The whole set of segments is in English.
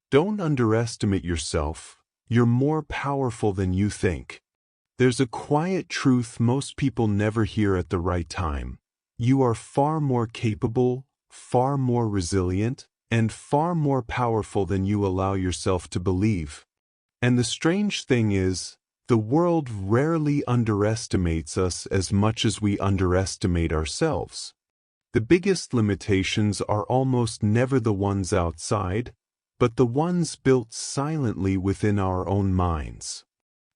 Don't underestimate yourself. You're more powerful than you think. There's a quiet truth most people never hear at the right time. You are far more capable, far more resilient, and far more powerful than you allow yourself to believe. And the strange thing is, the world rarely underestimates us as much as we underestimate ourselves. The biggest limitations are almost never the ones outside, but the ones built silently within our own minds.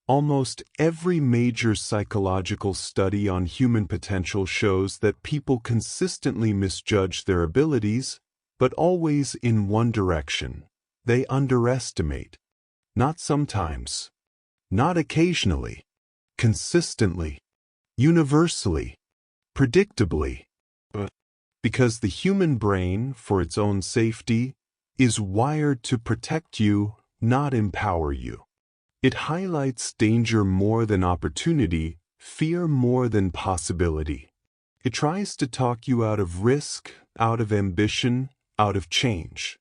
Almost every major psychological study on human potential shows that people consistently misjudge their abilities, but always in one direction. They underestimate. Not sometimes. Not occasionally. Consistently. Universally. Predictably. Because the human brain, for its own safety, is wired to protect you, not empower you. It highlights danger more than opportunity, fear more than possibility. It tries to talk you out of risk, out of ambition, out of change.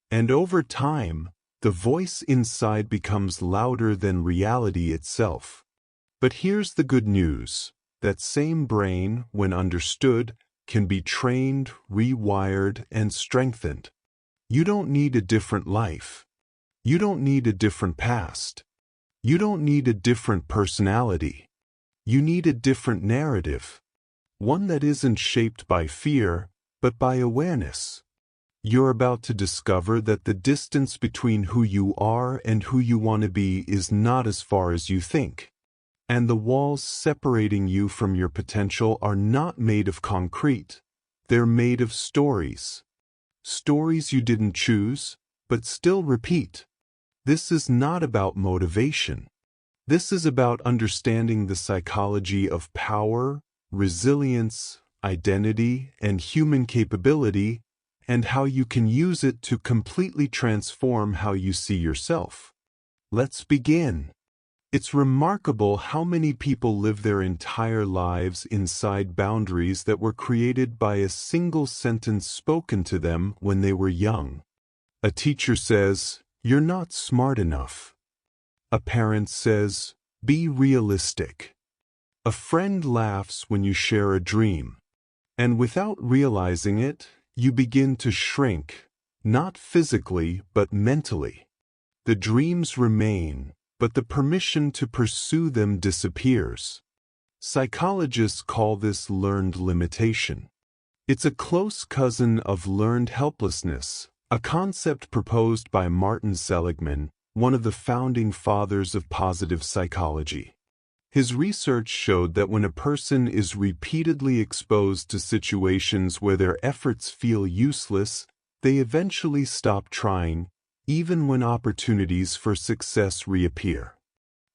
And over time, the voice inside becomes louder than reality itself. But here's the good news. That same brain, when understood, can be trained, rewired, and strengthened. You don't need a different life. You don't need a different past. You don't need a different personality. You need a different narrative. One that isn't shaped by fear, but by awareness. You're about to discover that the distance between who you are and who you want to be is not as far as you think. And the walls separating you from your potential are not made of concrete. They're made of stories. Stories you didn't choose, but still repeat. This is not about motivation. This is about understanding the psychology of power, resilience, identity, and human capability, and how you can use it to completely transform how you see yourself. Let's begin. It's remarkable how many people live their entire lives inside boundaries that were created by a single sentence spoken to them when they were young. A teacher says, "You're not smart enough." A parent says, "Be realistic." A friend laughs when you share a dream. And without realizing it, you begin to shrink, not physically but mentally. The dreams remain, but the permission to pursue them disappears. Psychologists call this learned limitation. It's a close cousin of learned helplessness, a concept proposed by Martin Seligman, one of the founding fathers of positive psychology. His research showed that when a person is repeatedly exposed to situations where their efforts feel useless, they eventually stop trying, even when opportunities for success reappear.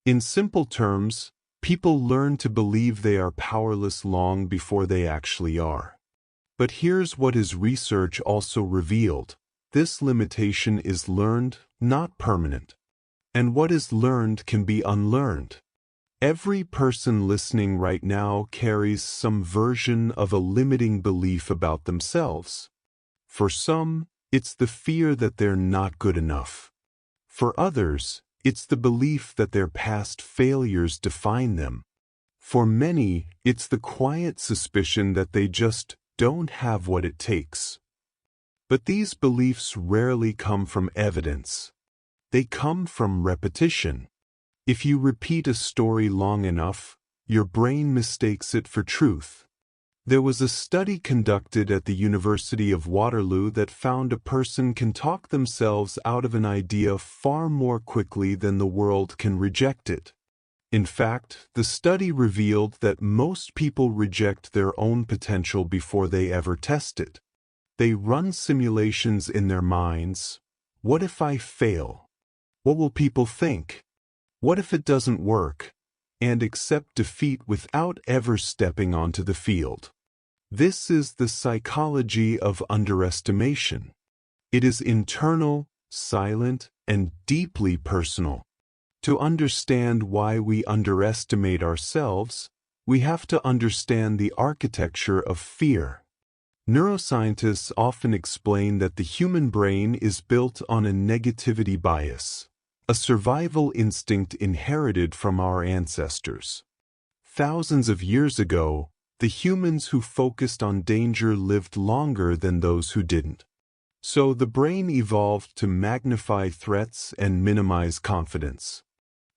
In simple terms, people learn to believe they are powerless long before they actually are. But here's what his research also revealed. This limitation is learned, not permanent. And what is learned can be unlearned. Every person listening right now carries some version of a limiting belief about themselves. For some, it's the fear that they're not good enough. For others, it's the belief that their past failures define them. For many, it's the quiet suspicion that they just don't have what it takes. But these beliefs rarely come from evidence. They come from repetition. If you repeat a story long enough, your brain mistakes it for truth. There was a study conducted at the University of Waterloo that found a person can talk themselves out of an idea far more quickly than the world can reject it. In fact, the study revealed that most people reject their own potential before they ever test it. They run simulations in their minds. What if I fail? What will people think? What if it doesn't work? And accept defeat without ever stepping onto the field. This is the psychology of underestimation. It is internal, silent, and deeply personal. To understand why we underestimate ourselves, we have to understand the architecture of fear. Neuroscientists often explain that the human brain is built on a negativity bias, a survival instinct inherited from our ancestors. Thousands of years ago, the humans who focused on danger lived longer than those who didn't. So the brain evolved to magnify threats and minimize confidence.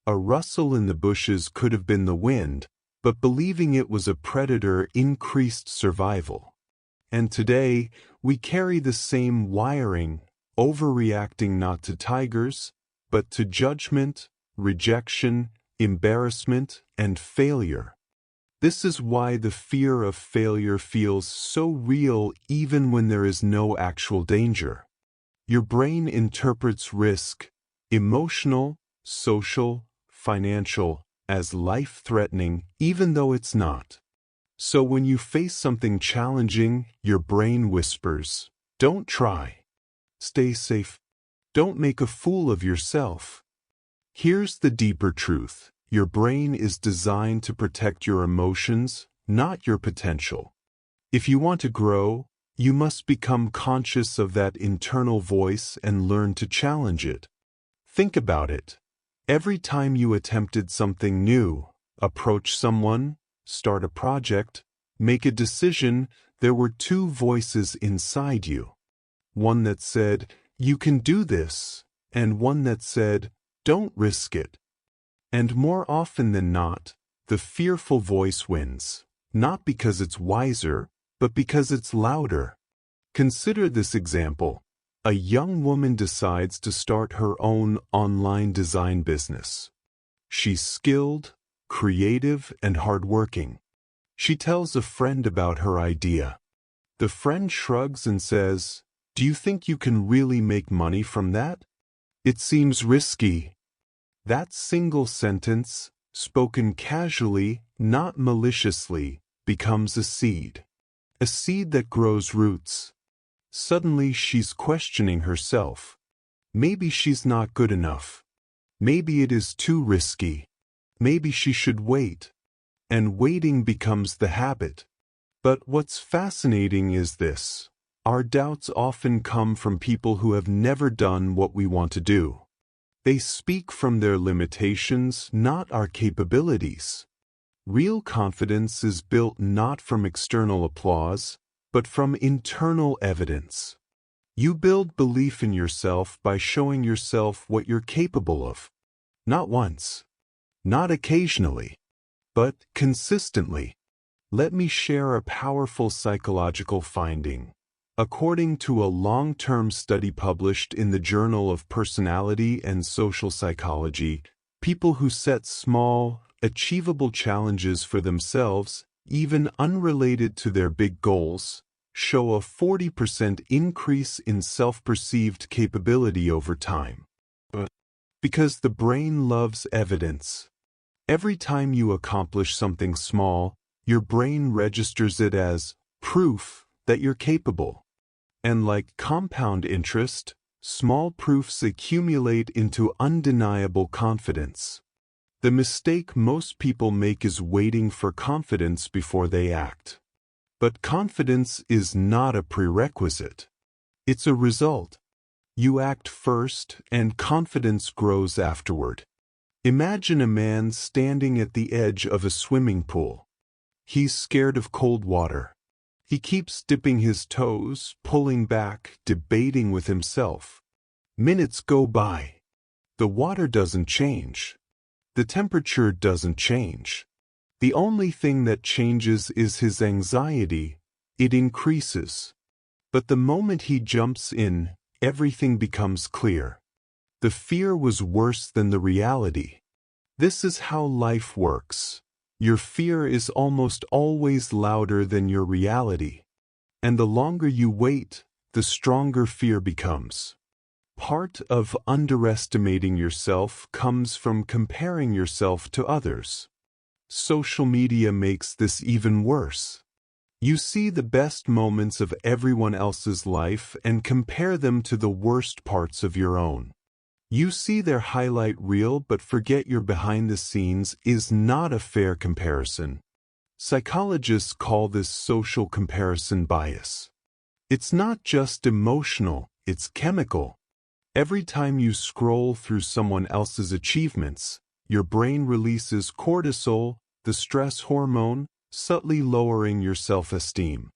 A rustle in the bushes could have been the wind, but believing it was a predator increased survival. And today, we carry the same wiring, overreacting not to tigers, but to judgment, rejection, embarrassment, and failure. This is why the fear of failure feels so real even when there is no actual danger. Your brain interprets risk, emotional, social, financial, as life-threatening, even though it's not. So when you face something challenging, your brain whispers, "Don't try. Stay safe. Don't make a fool of yourself." Here's the deeper truth. Your brain is designed to protect your emotions, not your potential. If you want to grow, you must become conscious of that internal voice and learn to challenge it. Think about it. Every time you attempted something new, approach someone, start a project, make a decision, there were two voices inside you. One that said, "You can do this," and one that said, "Don't risk it." And more often than not, the fearful voice wins, not because it's wiser, but because it's louder. Consider this example. A young woman decides to start her own online design business. She's skilled, creative, and hardworking. She tells a friend about her idea. The friend shrugs and says, "Do you think you can really make money from that? It seems risky." That single sentence, spoken casually, not maliciously, becomes a seed. A seed that grows roots. Suddenly she's questioning herself. Maybe she's not good enough. Maybe it is too risky. Maybe she should wait. And waiting becomes the habit. But what's fascinating is this. Our doubts often come from people who have never done what we want to do. They speak from their limitations, not our capabilities. Real confidence is built not from external applause, but from internal evidence. You build belief in yourself by showing yourself what you're capable of. Not once, not occasionally, but consistently. Let me share a powerful psychological finding. According to a long-term study published in the Journal of Personality and Social Psychology, people who set small, achievable challenges for themselves, even unrelated to their big goals, show a 40% increase in self-perceived capability over time. Because the brain loves evidence. Every time you accomplish something small, your brain registers it as proof that you're capable. And like compound interest, small proofs accumulate into undeniable confidence. The mistake most people make is waiting for confidence before they act. But confidence is not a prerequisite. It's a result. You act first, and confidence grows afterward. Imagine a man standing at the edge of a swimming pool. He's scared of cold water. He keeps dipping his toes, pulling back, debating with himself. Minutes go by. The water doesn't change. The temperature doesn't change. The only thing that changes is his anxiety. It increases. But the moment he jumps in, everything becomes clear. The fear was worse than the reality. This is how life works. Your fear is almost always louder than your reality. And the longer you wait, the stronger fear becomes. Part of underestimating yourself comes from comparing yourself to others. Social media makes this even worse. You see the best moments of everyone else's life and compare them to the worst parts of your own. You see their highlight reel but forget your behind the scenes is not a fair comparison. Psychologists call this social comparison bias. It's not just emotional, it's chemical. Every time you scroll through someone else's achievements, your brain releases cortisol, the stress hormone, subtly lowering your self-esteem.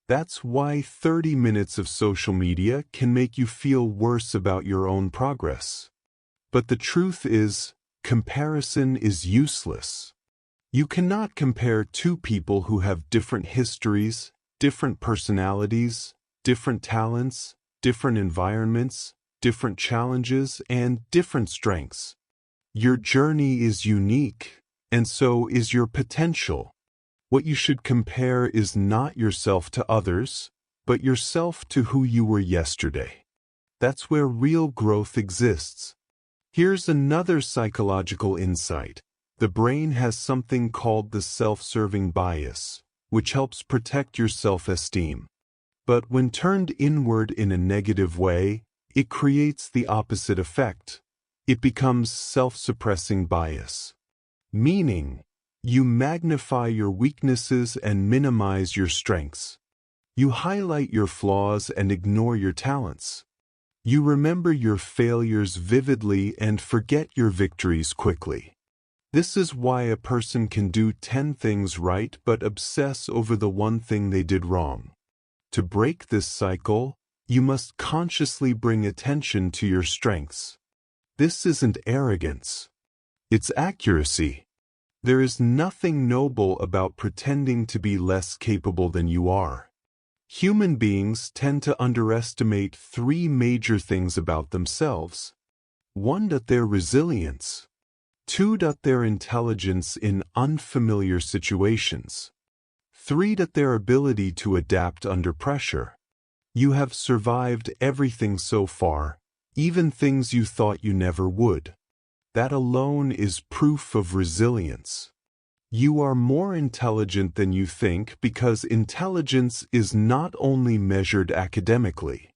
That's why 30 minutes of social media can make you feel worse about your own progress. But the truth is, comparison is useless. You cannot compare two people who have different histories, different personalities, different talents, different environments, different challenges, and different strengths. Your journey is unique, and so is your potential. What you should compare is not yourself to others, but yourself to who you were yesterday. That's where real growth exists. Here's another psychological insight. The brain has something called the self-serving bias, which helps protect your self-esteem. But when turned inward in a negative way, it creates the opposite effect. It becomes self-suppressing bias. Meaning, you magnify your weaknesses and minimize your strengths. You highlight your flaws and ignore your talents. You remember your failures vividly and forget your victories quickly. This is why a person can do 10 things right but obsess over the one thing they did wrong. To break this cycle, you must consciously bring attention to your strengths. This isn't arrogance. It's accuracy. There is nothing noble about pretending to be less capable than you are. Human beings tend to underestimate 3 major things about themselves. 1. Their resilience. 2. Their intelligence in unfamiliar situations. 3. Their ability to adapt under pressure. You have survived everything so far, even things you thought you never would. That alone is proof of resilience. You are more intelligent than you think because intelligence is not only measured academically.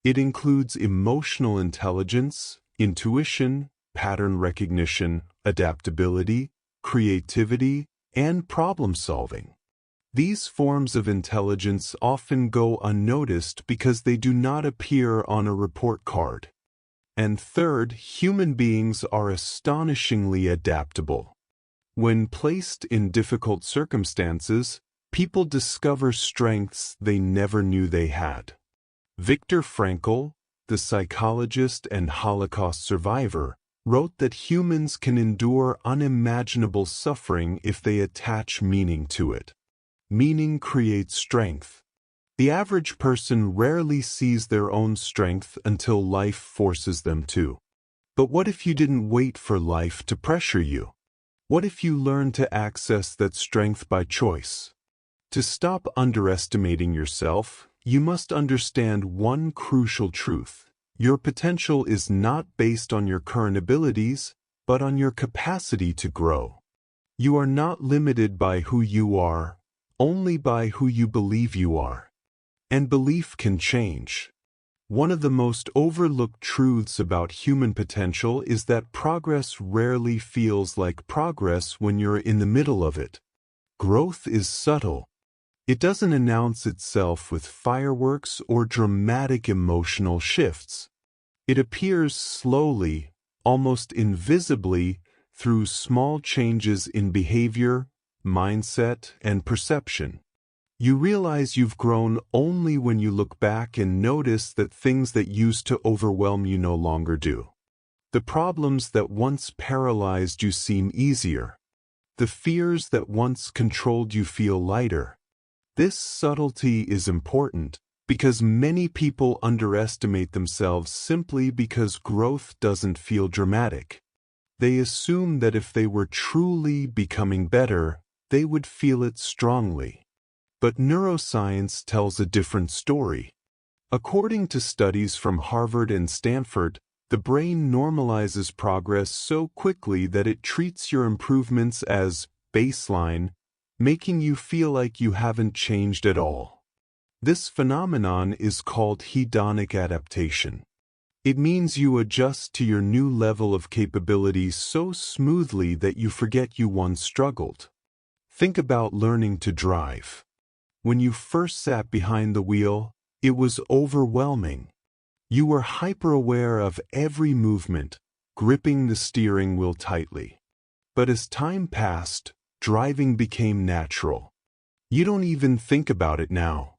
It includes emotional intelligence, intuition, pattern recognition, adaptability, creativity, and problem-solving. These forms of intelligence often go unnoticed because they do not appear on a report card. And third, human beings are astonishingly adaptable. When placed in difficult circumstances, people discover strengths they never knew they had. Viktor Frankl, the psychologist and Holocaust survivor, wrote that humans can endure unimaginable suffering if they attach meaning to it. Meaning creates strength. The average person rarely sees their own strength until life forces them to. But what if you didn't wait for life to pressure you? What if you learned to access that strength by choice? To stop underestimating yourself, you must understand one crucial truth. Your potential is not based on your current abilities, but on your capacity to grow. You are not limited by who you are, only by who you believe you are. And belief can change. One of the most overlooked truths about human potential is that progress rarely feels like progress when you're in the middle of it. Growth is subtle. It doesn't announce itself with fireworks or dramatic emotional shifts. It appears slowly, almost invisibly, through small changes in behavior, mindset, and perception. You realize you've grown only when you look back and notice that things that used to overwhelm you no longer do. The problems that once paralyzed you seem easier. The fears that once controlled you feel lighter. This subtlety is important because many people underestimate themselves simply because growth doesn't feel dramatic. They assume that if they were truly becoming better, they would feel it strongly. But neuroscience tells a different story. According to studies from Harvard and Stanford, the brain normalizes progress so quickly that it treats your improvements as baseline, making you feel like you haven't changed at all. This phenomenon is called hedonic adaptation. It means you adjust to your new level of capability so smoothly that you forget you once struggled. Think about learning to drive. When you first sat behind the wheel, It was overwhelming. You were hyper-aware of every movement, gripping the steering wheel tightly. But as time passed, driving became natural. You don't even think about it now.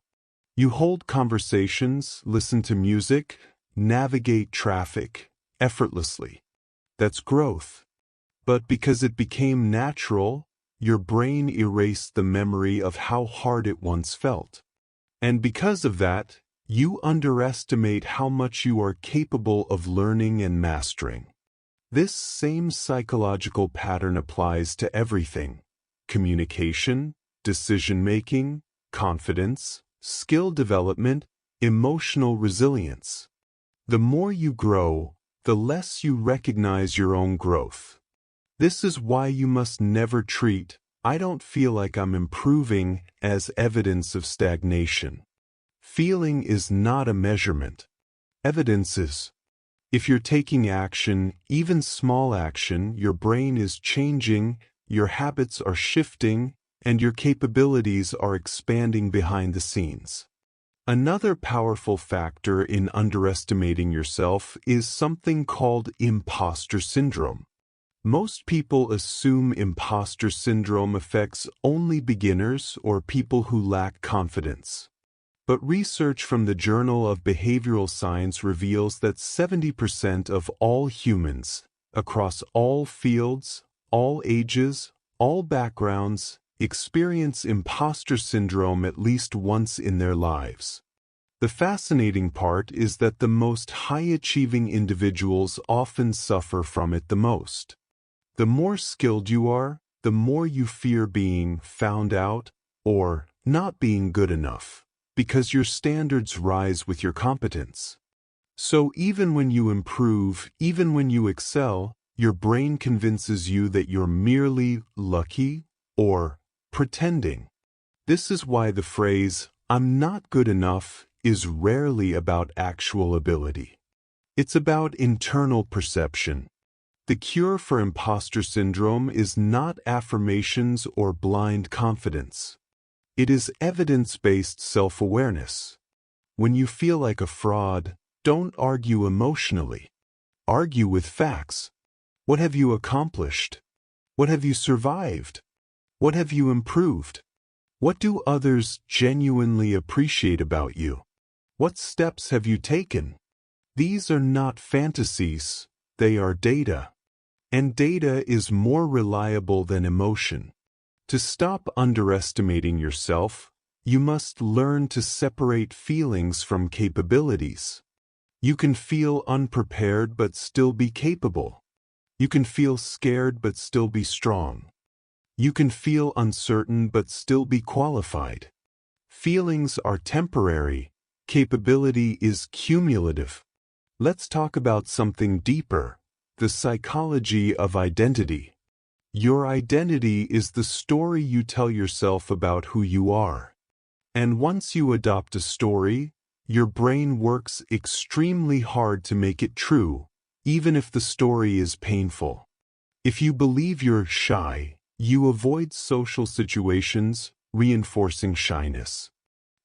You hold conversations, listen to music, navigate traffic effortlessly. That's growth. But because it became natural, your brain erased the memory of how hard it once felt. And because of that, you underestimate how much you are capable of learning and mastering. This same psychological pattern applies to everything: communication, decision-making, confidence, skill development, emotional resilience. The more you grow, the less you recognize your own growth. This is why you must never treat "I don't feel like I'm improving" as evidence of stagnation. Feeling is not a measurement. Evidence is. If you're taking action, even small action, your brain is changing, your habits are shifting, and your capabilities are expanding behind the scenes. Another powerful factor in underestimating yourself is something called imposter syndrome. Most people assume imposter syndrome affects only beginners or people who lack confidence. But research from the Journal of Behavioral Science reveals that 70% of all humans, across all fields, all ages, all backgrounds, experience imposter syndrome at least once in their lives. The fascinating part is that the most high-achieving individuals often suffer from it the most. The more skilled you are, the more you fear being found out or not being good enough, because your standards rise with your competence. So even when you improve, even when you excel, your brain convinces you that you're merely lucky or pretending. This is why the phrase, "I'm not good enough," is rarely about actual ability. It's about internal perception. The cure for imposter syndrome is not affirmations or blind confidence. It is evidence-based self-awareness. When you feel like a fraud, don't argue emotionally. Argue with facts. What have you accomplished? What have you survived? What have you improved? What do others genuinely appreciate about you? What steps have you taken? These are not fantasies, they are data. And data is more reliable than emotion. To stop underestimating yourself, you must learn to separate feelings from capabilities. You can feel unprepared but still be capable. You can feel scared but still be strong. You can feel uncertain but still be qualified. Feelings are temporary. Capability is cumulative. Let's talk about something deeper: the psychology of identity. Your identity is the story you tell yourself about who you are. And once you adopt a story, your brain works extremely hard to make it true, even if the story is painful. If you believe you're shy, you avoid social situations, reinforcing shyness.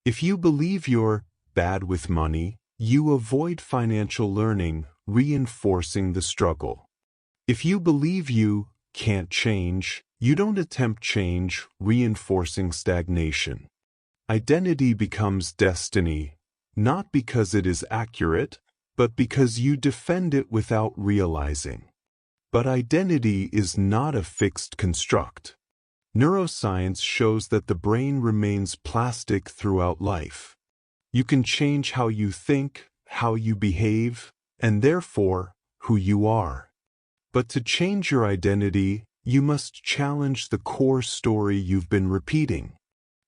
If you believe you're bad with money, you avoid financial learning, reinforcing the struggle. If you believe you can't change, you don't attempt change, reinforcing stagnation. Identity becomes destiny, not because it is accurate, but because you defend it without realizing. But identity is not a fixed construct. Neuroscience shows that the brain remains plastic throughout life. You can change how you think, how you behave, and therefore, who you are. But to change your identity, you must challenge the core story you've been repeating.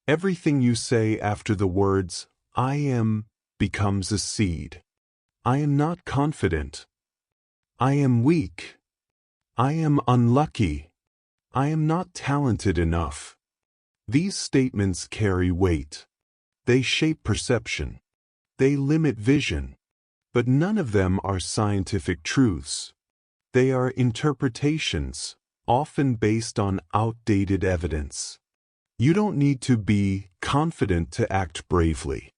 Everything you say after the words, "I am," becomes a seed. I am not confident. I am weak. I am unlucky. I am not talented enough. These statements carry weight. They shape perception. They limit vision. But none of them are scientific truths. They are interpretations, often based on outdated evidence. You don't need to be confident to act bravely.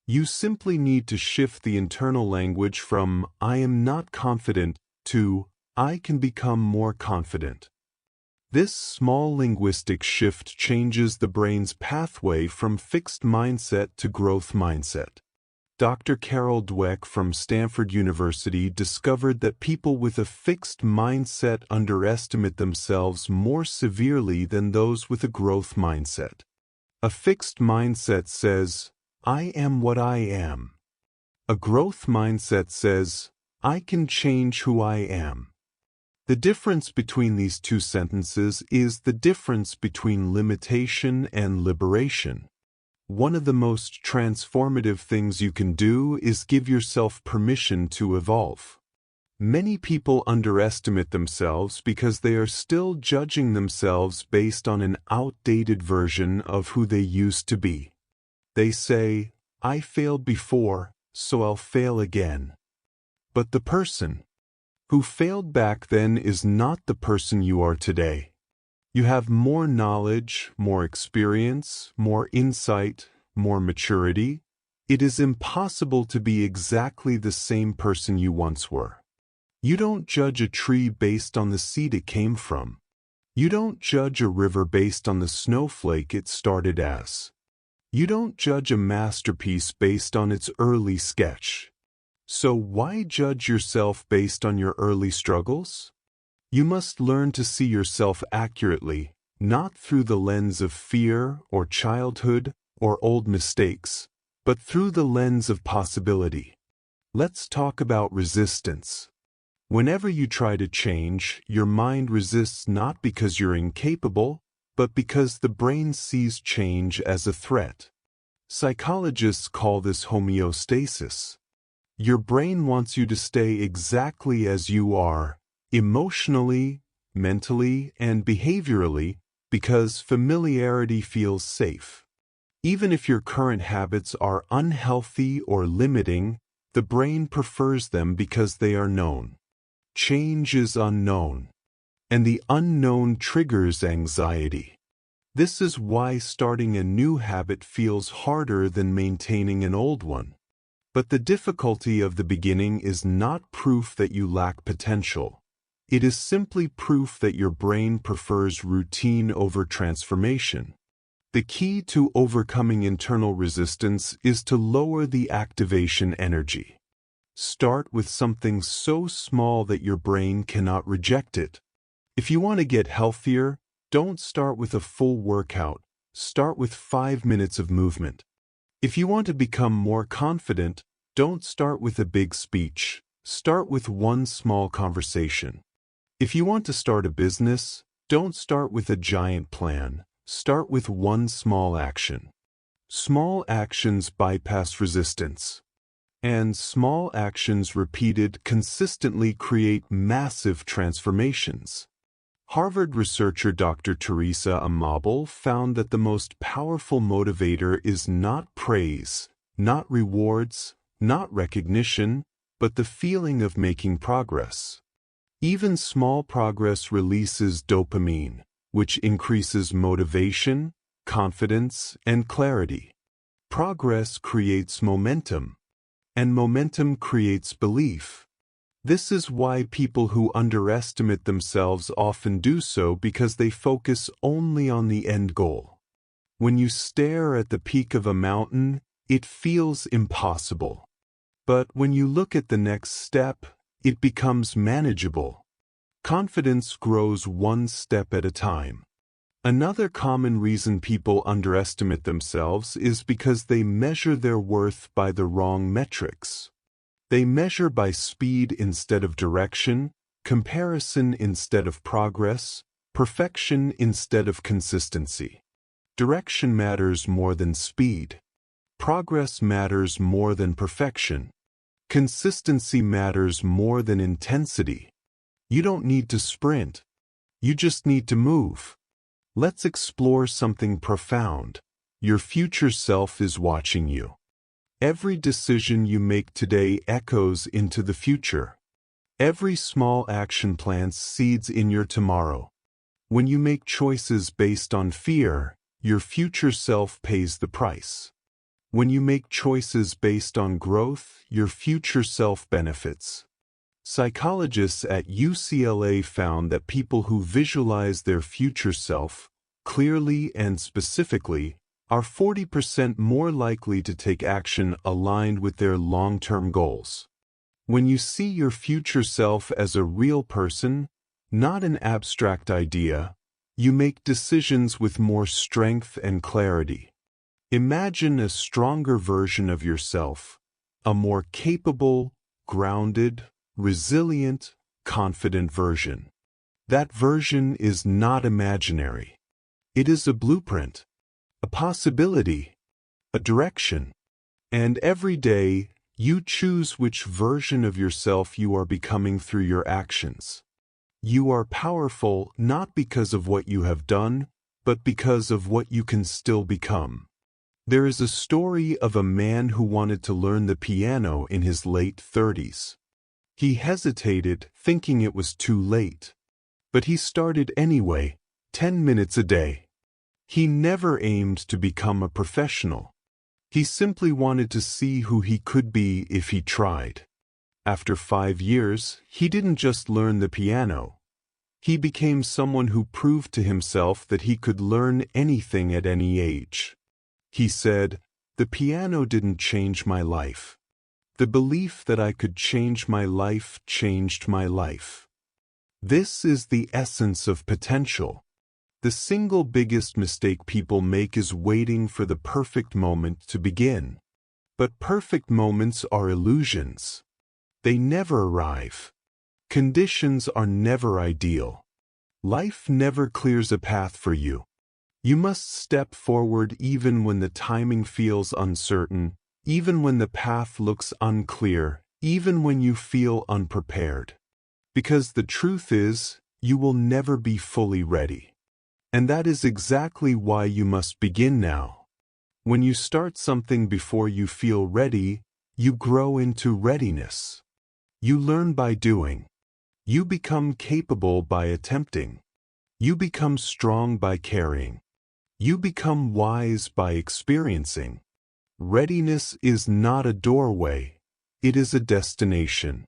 You simply need to shift the internal language from "I am not confident" to "I can become more confident." This small linguistic shift changes the brain's pathway from fixed mindset to growth mindset. Dr. Carol Dweck from Stanford University discovered that people with a fixed mindset underestimate themselves more severely than those with a growth mindset. A fixed mindset says, "I am what I am." A growth mindset says, "I can change who I am." The difference between these two sentences is the difference between limitation and liberation. One of the most transformative things you can do is give yourself permission to evolve. Many people underestimate themselves because they are still judging themselves based on an outdated version of who they used to be. They say, "I failed before, so I'll fail again." But the person who failed back then is not the person you are today. You have more knowledge, more experience, more insight, more maturity. It is impossible to be exactly the same person you once were. You don't judge a tree based on the seed it came from. You don't judge a river based on the snowflake it started as. You don't judge a masterpiece based on its early sketch. So why judge yourself based on your early struggles? You must learn to see yourself accurately, not through the lens of fear or childhood or old mistakes, but through the lens of possibility. Let's talk about resistance. Whenever you try to change, your mind resists not because you're incapable, but because the brain sees change as a threat. Psychologists call this homeostasis. Your brain wants you to stay exactly as you are, emotionally, mentally, and behaviorally, because familiarity feels safe. Even if your current habits are unhealthy or limiting, the brain prefers them because they are known. Change is unknown, and the unknown triggers anxiety. This is why starting a new habit feels harder than maintaining an old one. But the difficulty of the beginning is not proof that you lack potential. It is simply proof that your brain prefers routine over transformation. The key to overcoming internal resistance is to lower the activation energy. Start with something so small that your brain cannot reject it. If you want to get healthier, don't start with a full workout. Start with 5 minutes of movement. If you want to become more confident, don't start with a big speech. Start with one small conversation. If you want to start a business, don't start with a giant plan. Start with one small action. Small actions bypass resistance. And small actions repeated consistently create massive transformations. Harvard researcher Dr. Teresa Amabile found that the most powerful motivator is not praise, not rewards, not recognition, but the feeling of making progress. Even small progress releases dopamine, which increases motivation, confidence, and clarity. Progress creates momentum, and momentum creates belief. This is why people who underestimate themselves often do so because they focus only on the end goal. When you stare at the peak of a mountain, it feels impossible. But when you look at the next step, it becomes manageable. Confidence grows one step at a time. Another common reason people underestimate themselves is because they measure their worth by the wrong metrics. They measure by speed instead of direction, comparison instead of progress, perfection instead of consistency. Direction matters more than speed. Progress matters more than perfection. Consistency matters more than intensity. You don't need to sprint. You just need to move. Let's explore something profound. Your future self is watching you. Every decision you make today echoes into the future. Every small action plants seeds in your tomorrow. When you make choices based on fear, your future self pays the price. When you make choices based on growth, your future self benefits. Psychologists at UCLA found that people who visualize their future self, clearly and specifically, are 40% more likely to take action aligned with their long-term goals. When you see your future self as a real person, not an abstract idea, you make decisions with more strength and clarity. Imagine a stronger version of yourself, a more capable, grounded, resilient, confident version. That version is not imaginary. It is a blueprint, a possibility, a direction. And every day, you choose which version of yourself you are becoming through your actions. You are powerful not because of what you have done, but because of what you can still become. There is a story of a man who wanted to learn the piano in his late 30s. He hesitated, thinking it was too late. But he started anyway, 10 minutes a day. He never aimed to become a professional. He simply wanted to see who he could be if he tried. After 5 years, he didn't just learn the piano. He became someone who proved to himself that he could learn anything at any age. He said, "The piano didn't change my life. The belief that I could change my life changed my life." This is the essence of potential. The single biggest mistake people make is waiting for the perfect moment to begin. But perfect moments are illusions. They never arrive. Conditions are never ideal. Life never clears a path for you. You must step forward even when the timing feels uncertain, even when the path looks unclear, even when you feel unprepared. Because the truth is, you will never be fully ready. And that is exactly why you must begin now. When you start something before you feel ready, you grow into readiness. You learn by doing. You become capable by attempting. You become strong by caring. You become wise by experiencing. Readiness is not a doorway, it is a destination.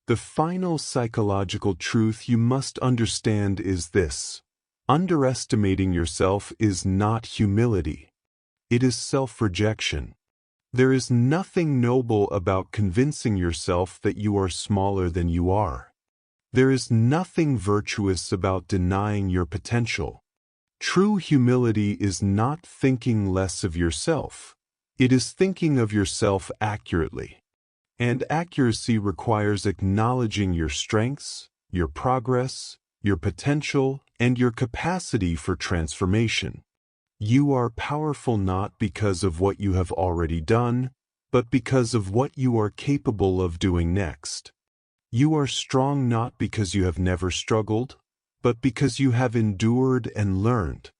The final psychological truth you must understand is this: underestimating yourself is not humility. It is self-rejection. There is nothing noble about convincing yourself that you are smaller than you are. There is nothing virtuous about denying your potential. True humility is not thinking less of yourself. It is thinking of yourself accurately. And accuracy requires acknowledging your strengths, your progress, your potential, and your capacity for transformation. You are powerful not because of what you have already done, but because of what you are capable of doing next. You are strong not because you have never struggled, but because you have endured and learned.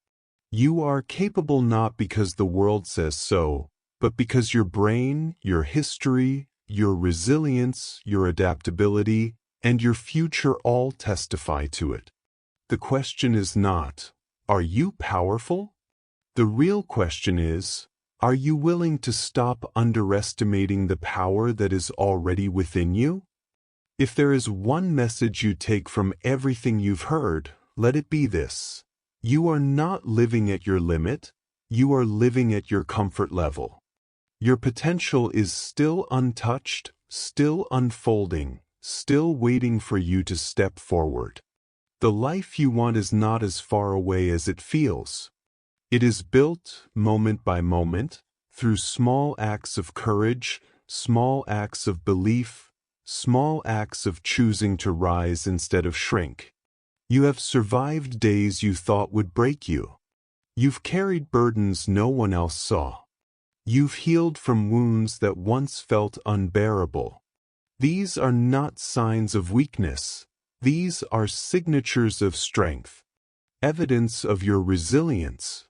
You are capable not because the world says so, but because your brain, your history, your resilience, your adaptability, and your future all testify to it. The question is not, are you powerful? The real question is, are you willing to stop underestimating the power that is already within you? If there is one message you take from everything you've heard, let it be this: you are not living at your limit, you are living at your comfort level. Your potential is still untouched, still unfolding, still waiting for you to step forward. The life you want is not as far away as it feels. It is built, moment by moment, through small acts of courage, small acts of belief, small acts of choosing to rise instead of shrink. You have survived days you thought would break you. You've carried burdens no one else saw. You've healed from wounds that once felt unbearable. These are not signs of weakness. These are signatures of strength, evidence of your resilience,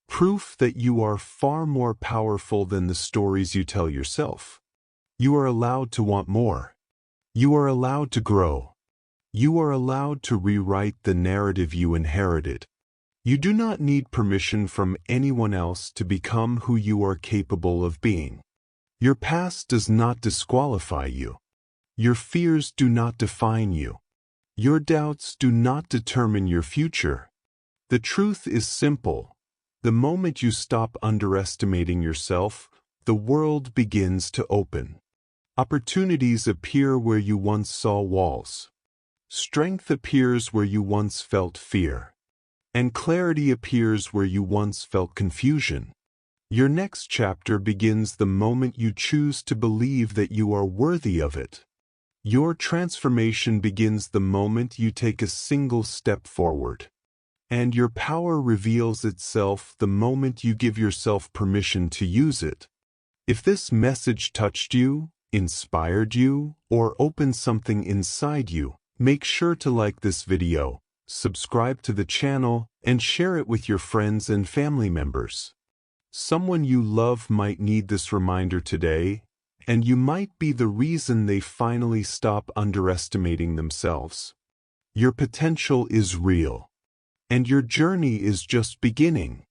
proof that you are far more powerful than the stories you tell yourself. You are allowed to want more. You are allowed to grow. You are allowed to rewrite the narrative you inherited. You do not need permission from anyone else to become who you are capable of being. Your past does not disqualify you. Your fears do not define you. Your doubts do not determine your future. The truth is simple. The moment you stop underestimating yourself, the world begins to open. Opportunities appear where you once saw walls. Strength appears where you once felt fear. And clarity appears where you once felt confusion. Your next chapter begins the moment you choose to believe that you are worthy of it. Your transformation begins the moment you take a single step forward. And your power reveals itself the moment you give yourself permission to use it. If this message touched you, inspired you, or opened something inside you, make sure to like this video, subscribe to the channel, and share it with your friends and family members. Someone you love might need this reminder today, and you might be the reason they finally stop underestimating themselves. Your potential is real, and your journey is just beginning.